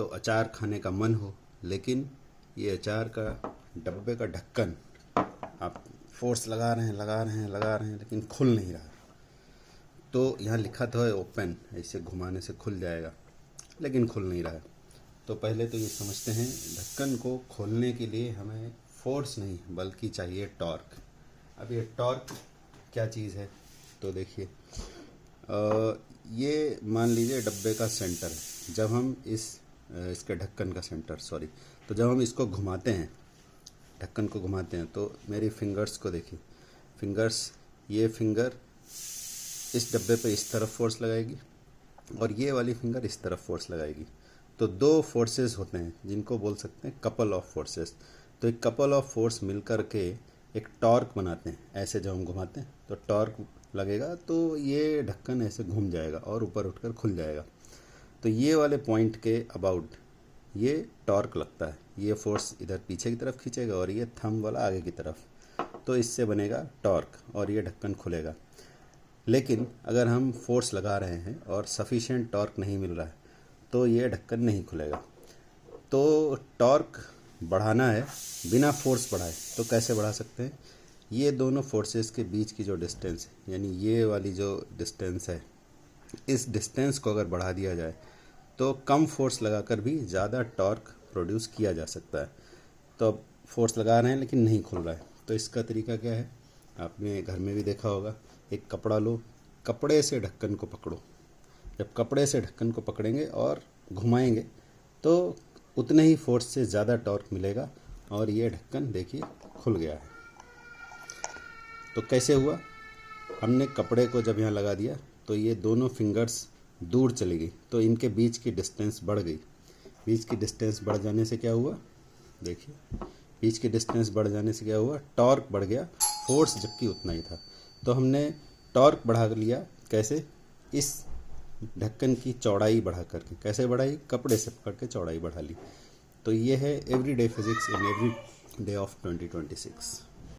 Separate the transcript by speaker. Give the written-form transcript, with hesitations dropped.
Speaker 1: तो अचार खाने का मन हो, लेकिन ये अचार का डब्बे का ढक्कन आप फोर्स लगा रहे हैं लेकिन खुल नहीं रहा। तो यहाँ लिखा तो है ओपन, ऐसे घुमाने से खुल जाएगा, लेकिन खुल नहीं रहा है। तो पहले तो ये समझते हैं, ढक्कन को खोलने के लिए हमें फोर्स नहीं बल्कि चाहिए टॉर्क। अब ये टॉर्क क्या चीज़ है, तो देखिए ये मान लीजिए डब्बे का सेंटर है। जब हम इसके ढक्कन का सेंटर तो जब हम इसको घुमाते हैं, ढक्कन को घुमाते हैं, तो मेरी फिंगर्स को देखिए, ये फिंगर इस डब्बे पे इस तरफ फोर्स लगाएगी और ये वाली फिंगर इस तरफ फोर्स लगाएगी। तो दो फोर्सेस होते हैं जिनको बोल सकते हैं कपल ऑफ फोर्सेस। तो एक कपल ऑफ फोर्स मिलकर के एक टॉर्क बनाते हैं। ऐसे जब हम घुमाते हैं तो टॉर्क लगेगा, तो ये ढक्कन ऐसे घूम जाएगा और ऊपर उठकर खुल जाएगा। तो ये वाले पॉइंट के अबाउट ये टॉर्क लगता है। ये फोर्स इधर पीछे की तरफ खींचेगा और ये थंब वाला आगे की तरफ, तो इससे बनेगा टॉर्क और ये ढक्कन खुलेगा। लेकिन अगर हम फोर्स लगा रहे हैं और सफिशिएंट टॉर्क नहीं मिल रहा है तो ये ढक्कन नहीं खुलेगा। तो टॉर्क बढ़ाना है बिना फोर्स बढ़ाए, तो कैसे बढ़ा सकते हैं? ये दोनों फोर्सेस के बीच की जो डिस्टेंस है, यानी ये वाली जो डिस्टेंस है, इस डिस्टेंस को अगर बढ़ा दिया जाए तो कम फोर्स लगाकर भी ज़्यादा टॉर्क प्रोड्यूस किया जा सकता है। तो अब फोर्स लगा रहे हैं लेकिन नहीं खुल रहा है, तो इसका तरीका क्या है? आपने घर में भी देखा होगा, एक कपड़ा लो, कपड़े से ढक्कन को पकड़ो। जब कपड़े से ढक्कन को पकड़ेंगे और घुमाएंगे तो उतने ही फोर्स से ज़्यादा टॉर्क मिलेगा और ये ढक्कन देखिए खुल गया है। तो कैसे हुआ? हमने कपड़े को जब यहाँ लगा दिया तो ये दोनों फिंगर्स दूर चली गई, तो इनके बीच की डिस्टेंस बढ़ गई। बीच की डिस्टेंस बढ़ जाने से क्या हुआ? देखिए, बीच की डिस्टेंस बढ़ जाने से क्या हुआ? टॉर्क बढ़ गया, फोर्स जबकि उतना ही था। तो हमने टॉर्क बढ़ा लिया। कैसे? इस ढक्कन की चौड़ाई बढ़ा करके। कैसे बढ़ाई? कपड़े से पकड़ के चौड़ाई बढ़ा ली। तो ये है everyday physics in every day of 2026।